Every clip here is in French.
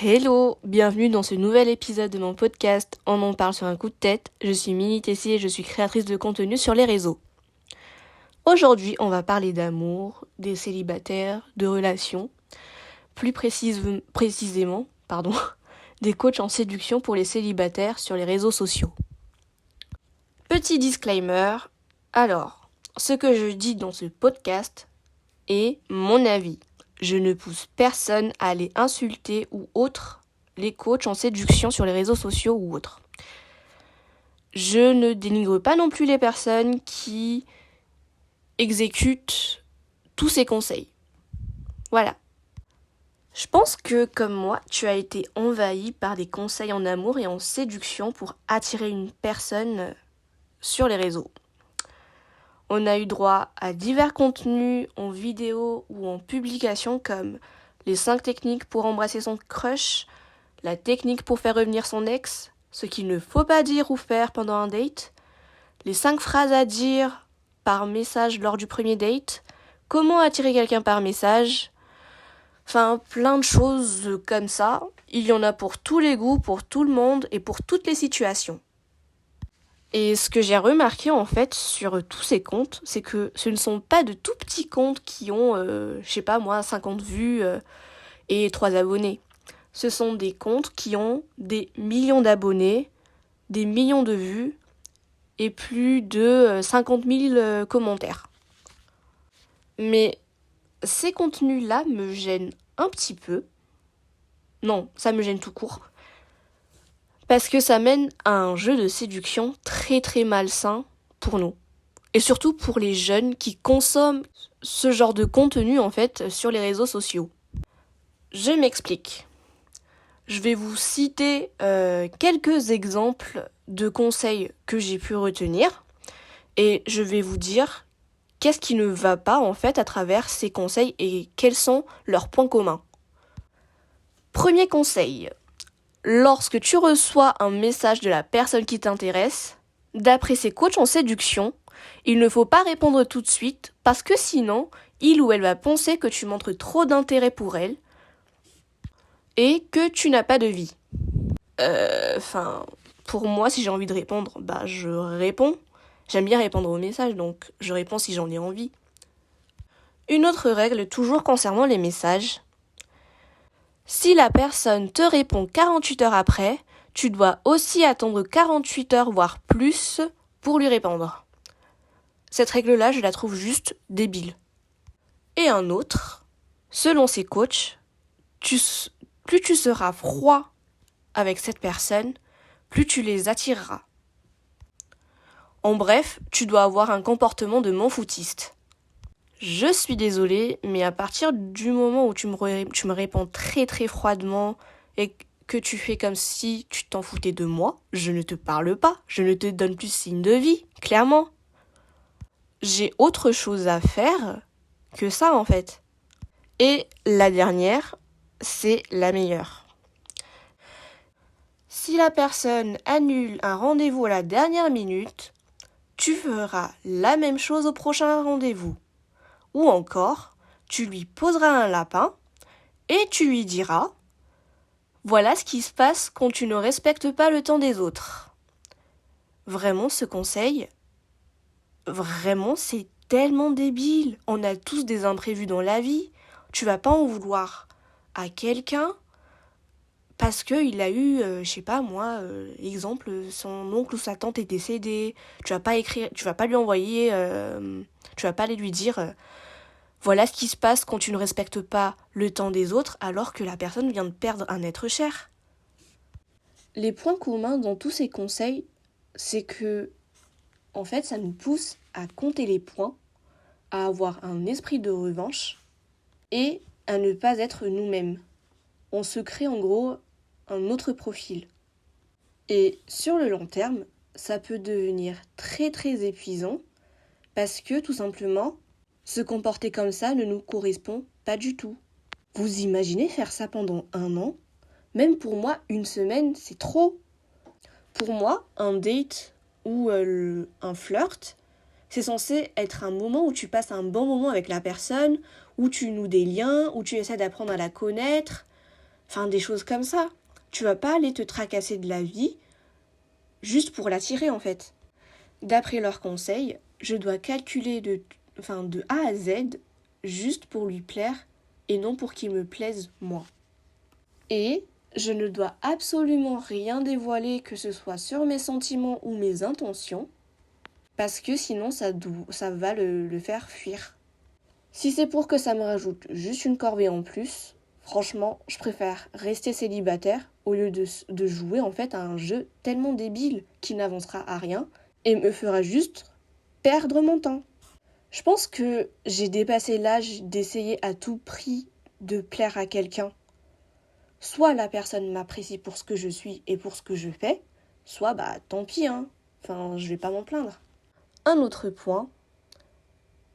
Hello, bienvenue dans ce nouvel épisode de mon podcast On en parle sur un coup de tête. Je suis Mini Tessie et je suis créatrice de contenu sur les réseaux. Aujourd'hui, on va parler d'amour, des célibataires, de relations, plus précisément, des coachs en séduction pour les célibataires sur les réseaux sociaux. Petit disclaimer, alors, ce que je dis dans ce podcast est mon avis. Je ne pousse personne à aller insulter ou autre les coachs en séduction sur les réseaux sociaux ou autres. Je ne dénigre pas non plus les personnes qui exécutent tous ces conseils. Voilà. Je pense que, comme moi, tu as été envahi par des conseils en amour et en séduction pour attirer une personne sur les réseaux. On a eu droit à divers contenus en vidéo ou en publication comme les 5 techniques pour embrasser son crush, la technique pour faire revenir son ex, ce qu'il ne faut pas dire ou faire pendant un date, les 5 phrases à dire par message lors du premier date, comment attirer quelqu'un par message, enfin plein de choses comme ça. Il y en a pour tous les goûts, pour tout le monde et pour toutes les situations. Et ce que j'ai remarqué en fait sur tous ces comptes, c'est que ce ne sont pas de tout petits comptes qui ont, 50 vues et 3 abonnés. Ce sont des comptes qui ont des millions d'abonnés, des millions de vues et plus de 50 000 commentaires. Mais ces contenus-là me gênent un petit peu. Non, ça me gêne tout court. Parce que ça mène à un jeu de séduction très très malsain pour nous. Et surtout pour les jeunes qui consomment ce genre de contenu en fait sur les réseaux sociaux. Je m'explique. Je vais vous citer quelques exemples de conseils que j'ai pu retenir. Et je vais vous dire qu'est-ce qui ne va pas en fait à travers ces conseils et quels sont leurs points communs. Premier conseil. Lorsque tu reçois un message de la personne qui t'intéresse, d'après ces coachs en séduction, il ne faut pas répondre tout de suite parce que sinon, il ou elle va penser que tu montres trop d'intérêt pour elle et que tu n'as pas de vie. Pour moi, si j'ai envie de répondre, je réponds. J'aime bien répondre aux messages, donc je réponds si j'en ai envie. Une autre règle, toujours concernant les messages. Si la personne te répond 48 heures après, tu dois aussi attendre 48 heures, voire plus, pour lui répondre. Cette règle-là, je la trouve juste débile. Et un autre, selon ces coachs, plus tu seras froid avec cette personne, plus tu les attireras. En bref, tu dois avoir un comportement de m'en-foutiste. Je suis désolée, mais à partir du moment où tu me réponds très très froidement et que tu fais comme si tu t'en foutais de moi, je ne te parle pas, je ne te donne plus signe de vie, clairement. J'ai autre chose à faire que ça en fait. Et la dernière, c'est la meilleure. Si la personne annule un rendez-vous à la dernière minute, tu feras la même chose au prochain rendez-vous. Ou encore, tu lui poseras un lapin et tu lui diras « Voilà ce qui se passe quand tu ne respectes pas le temps des autres. » Vraiment, ce conseil, c'est tellement débile. On a tous des imprévus dans la vie. Tu vas pas en vouloir à quelqu'un parce qu'il a eu, exemple, son oncle ou sa tante est décédé. Tu vas pas lui envoyer, tu vas pas aller lui dire voilà ce qui se passe quand tu ne respectes pas le temps des autres alors que la personne vient de perdre un être cher. Les points communs dans tous ces conseils, c'est que, en fait, ça nous pousse à compter les points, à avoir un esprit de revanche et à ne pas être nous-mêmes. On se crée en gros un autre profil. Et sur le long terme, ça peut devenir très très épuisant parce que tout simplement, se comporter comme ça ne nous correspond pas du tout. Vous imaginez faire ça pendant 1 an ? Même pour moi, 1 semaine, c'est trop. Pour moi, un date ou un flirt, c'est censé être un moment où tu passes un bon moment avec la personne, où tu noues des liens, où tu essaies d'apprendre à la connaître. Enfin, des choses comme ça. Tu vas pas aller te tracasser de la vie juste pour l'attirer en fait. D'après leurs conseils, je dois calculer de A à Z juste pour lui plaire et non pour qu'il me plaise moi. Et je ne dois absolument rien dévoiler, que ce soit sur mes sentiments ou mes intentions, parce que sinon ça va le faire fuir. Si c'est pour que ça me rajoute juste une corvée en plus, franchement, je préfère rester célibataire au lieu de jouer en fait à un jeu tellement débile qui n'avancera à rien et me fera juste perdre mon temps. Je pense que j'ai dépassé l'âge d'essayer à tout prix de plaire à quelqu'un. Soit la personne m'apprécie pour ce que je suis et pour ce que je fais, soit tant pis, je vais pas m'en plaindre. Un autre point,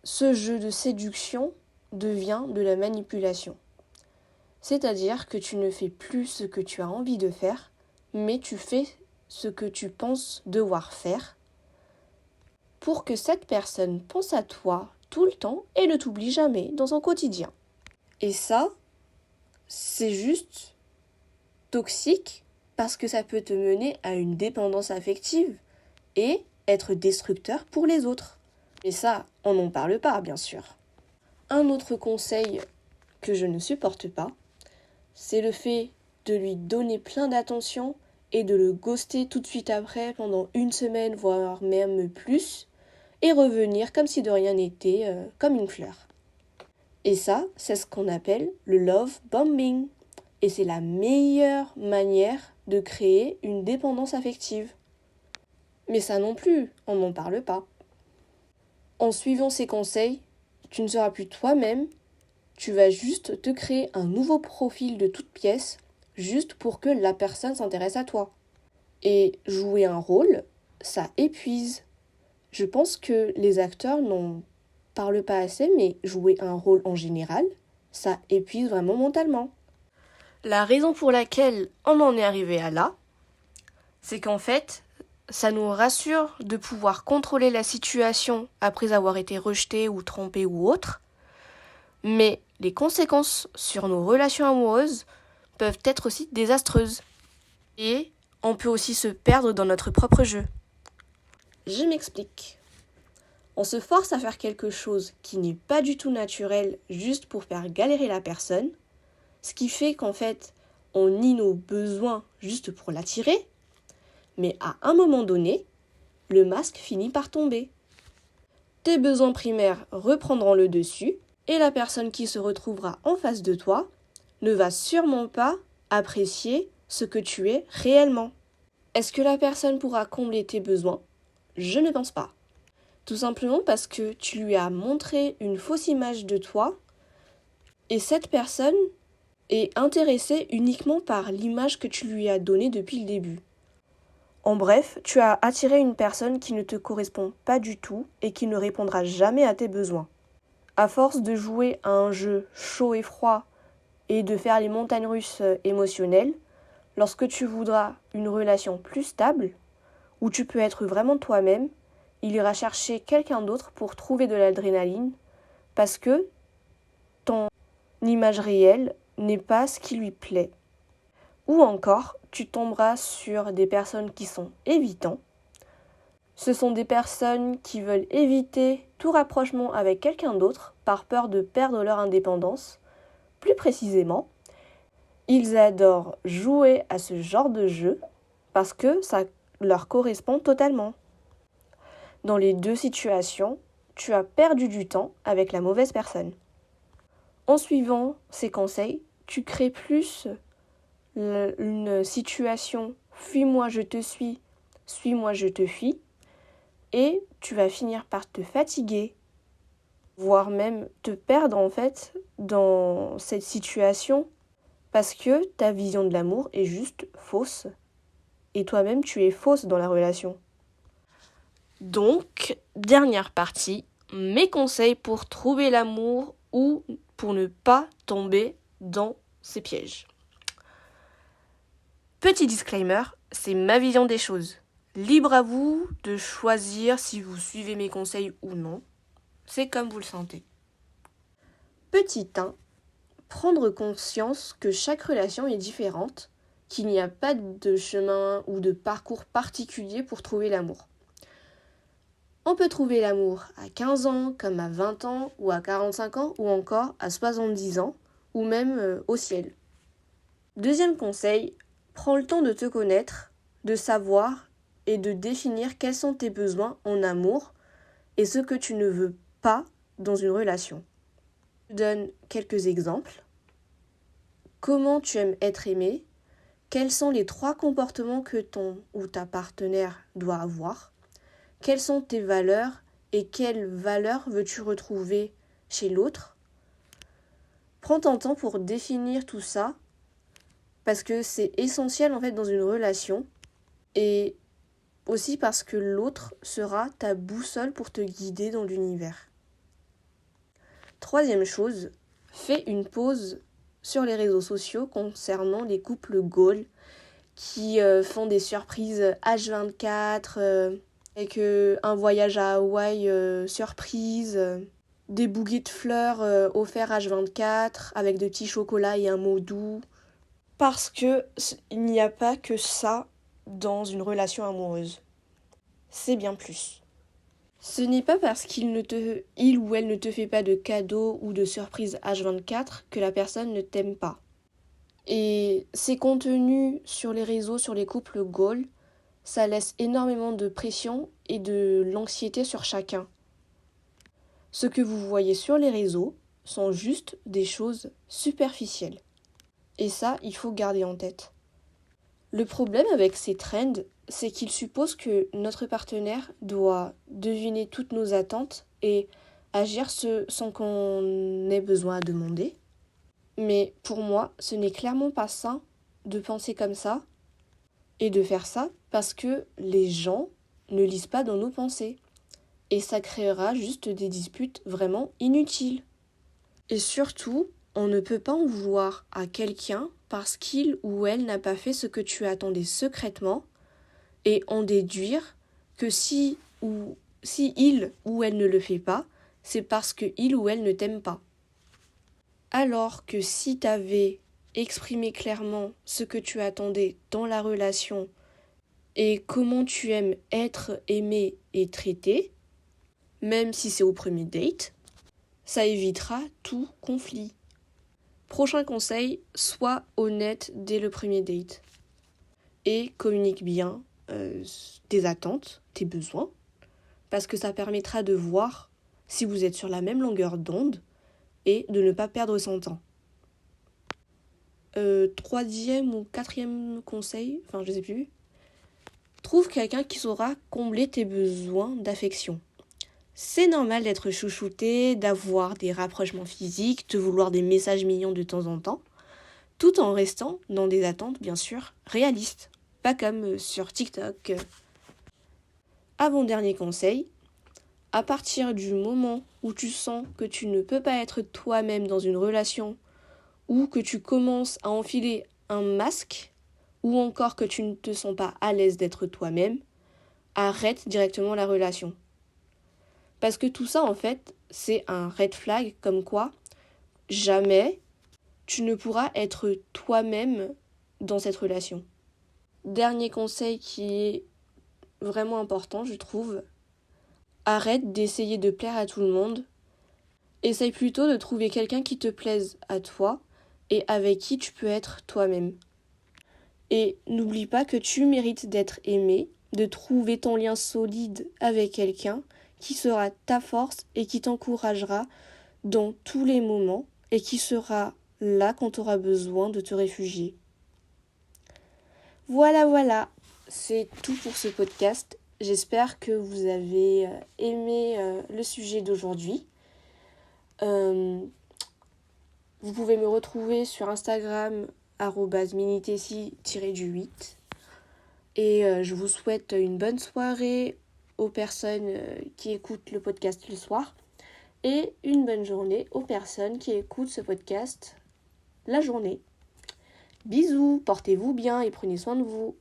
ce jeu de séduction devient de la manipulation. C'est-à-dire que tu ne fais plus ce que tu as envie de faire, mais tu fais ce que tu penses devoir faire pour que cette personne pense à toi tout le temps et ne t'oublie jamais dans son quotidien. Et ça, c'est juste toxique parce que ça peut te mener à une dépendance affective et être destructeur pour les autres. Et ça, on n'en parle pas, bien sûr. Un autre conseil que je ne supporte pas, c'est le fait de lui donner plein d'attention et de le ghoster tout de suite après pendant une semaine, voire même plus, et revenir comme si de rien n'était, comme une fleur. Et ça, c'est ce qu'on appelle le love bombing. Et c'est la meilleure manière de créer une dépendance affective. Mais ça non plus, on n'en parle pas. En suivant ces conseils, tu ne seras plus toi-même, tu vas juste te créer un nouveau profil de toute pièce, juste pour que la personne s'intéresse à toi. Et jouer un rôle, ça épuise. Je pense que les acteurs n'en parlent pas assez, mais jouer un rôle en général, ça épuise vraiment mentalement. La raison pour laquelle on en est arrivé à là, c'est qu'en fait, ça nous rassure de pouvoir contrôler la situation après avoir été rejeté ou trompé ou autre, mais les conséquences sur nos relations amoureuses peuvent être aussi désastreuses. Et on peut aussi se perdre dans notre propre jeu. Je m'explique. On se force à faire quelque chose qui n'est pas du tout naturel juste pour faire galérer la personne, ce qui fait qu'en fait, on nie nos besoins juste pour l'attirer, mais à un moment donné, le masque finit par tomber. Tes besoins primaires reprendront le dessus et la personne qui se retrouvera en face de toi ne va sûrement pas apprécier ce que tu es réellement. Est-ce que la personne pourra combler tes besoins ? Je ne pense pas. Tout simplement parce que tu lui as montré une fausse image de toi et cette personne est intéressée uniquement par l'image que tu lui as donnée depuis le début. En bref, tu as attiré une personne qui ne te correspond pas du tout et qui ne répondra jamais à tes besoins. À force de jouer à un jeu chaud et froid et de faire les montagnes russes émotionnelles, lorsque tu voudras une relation plus stable, où tu peux être vraiment toi-même, il ira chercher quelqu'un d'autre pour trouver de l'adrénaline parce que ton image réelle n'est pas ce qui lui plaît. Ou encore, tu tomberas sur des personnes qui sont évitants. Ce sont des personnes qui veulent éviter tout rapprochement avec quelqu'un d'autre par peur de perdre leur indépendance. Plus précisément, ils adorent jouer à ce genre de jeu parce que ça leur correspond totalement. Dans les deux situations, tu as perdu du temps avec la mauvaise personne. En suivant ces conseils, tu crées plus une situation « fuis-moi, je te suis, suis-moi, je te fuis » et tu vas finir par te fatiguer, voire même te perdre en fait dans cette situation parce que ta vision de l'amour est juste fausse et toi-même tu es fausse dans la relation. Donc, dernière partie, mes conseils pour trouver l'amour ou pour ne pas tomber dans ces pièges. Petit disclaimer, c'est ma vision des choses. Libre à vous de choisir si vous suivez mes conseils ou non. C'est comme vous le sentez. Petit 1, Prendre conscience que chaque relation est différente, qu'il n'y a pas de chemin ou de parcours particulier pour trouver l'amour. On peut trouver l'amour à 15 ans, comme à 20 ans, ou à 45 ans, ou encore à 70 ans, ou même au ciel. Deuxième conseil, prends le temps de te connaître, de savoir et de définir quels sont tes besoins en amour et ce que tu ne veux pas dans une relation. Je donne quelques exemples. Comment tu aimes être aimé? Quels sont les 3 comportements que ton ou ta partenaire doit avoir? Quelles sont tes valeurs et quelles valeurs veux-tu retrouver chez l'autre? Prends ton temps pour définir tout ça parce que c'est essentiel en fait dans une relation et aussi parce que l'autre sera ta boussole pour te guider dans l'univers. Troisième chose, fais une pause sur les réseaux sociaux concernant les couples goals qui font des surprises H24 avec un voyage à Hawaï surprise, des bouquets de fleurs offerts H24 avec de petits chocolats et un mot doux. Parce que il n'y a pas que ça dans une relation amoureuse. C'est bien plus. Ce n'est pas parce qu'il ou elle ne te fait pas de cadeaux ou de surprises H24 que la personne ne t'aime pas. Et ces contenus sur les réseaux, sur les couples goals, ça laisse énormément de pression et de l'anxiété sur chacun. Ce que vous voyez sur les réseaux sont juste des choses superficielles. Et ça, il faut garder en tête. Le problème avec ces trends, c'est qu'ils supposent que notre partenaire doit deviner toutes nos attentes et agir sans qu'on ait besoin à demander. Mais pour moi, ce n'est clairement pas sain de penser comme ça et de faire ça parce que les gens ne lisent pas dans nos pensées. Et ça créera juste des disputes vraiment inutiles. Et surtout, on ne peut pas en vouloir à quelqu'un parce qu'il ou elle n'a pas fait ce que tu attendais secrètement et en déduire que si il ou elle ne le fait pas, c'est parce que il ou elle ne t'aime pas. Alors que si tu avais exprimé clairement ce que tu attendais dans la relation et comment tu aimes être aimé et traité, même si c'est au premier date, ça évitera tout conflit. Prochain conseil, sois honnête dès le premier date et communique bien tes attentes, tes besoins, parce que ça permettra de voir si vous êtes sur la même longueur d'onde et de ne pas perdre son temps. Troisième ou quatrième conseil, je sais plus, trouve quelqu'un qui saura combler tes besoins d'affection. C'est normal d'être chouchouté, d'avoir des rapprochements physiques, de vouloir des messages mignons de temps en temps, tout en restant dans des attentes, bien sûr, réalistes, pas comme sur TikTok. Avant-dernier conseil, à partir du moment où tu sens que tu ne peux pas être toi-même dans une relation, ou que tu commences à enfiler un masque, ou encore que tu ne te sens pas à l'aise d'être toi-même, arrête directement la relation. Parce que tout ça, en fait, c'est un red flag comme quoi jamais tu ne pourras être toi-même dans cette relation. Dernier conseil qui est vraiment important, je trouve, arrête d'essayer de plaire à tout le monde. Essaye plutôt de trouver quelqu'un qui te plaise à toi et avec qui tu peux être toi-même. Et n'oublie pas que tu mérites d'être aimé, de trouver ton lien solide avec quelqu'un qui sera ta force et qui t'encouragera dans tous les moments et qui sera là quand tu auras besoin de te réfugier. Voilà, c'est tout pour ce podcast. J'espère que vous avez aimé le sujet d'aujourd'hui. Vous pouvez me retrouver sur Instagram @minitessi_8 et je vous souhaite une bonne soirée aux personnes qui écoutent le podcast le soir et une bonne journée aux personnes qui écoutent ce podcast la journée. Bisous, portez-vous bien et prenez soin de vous.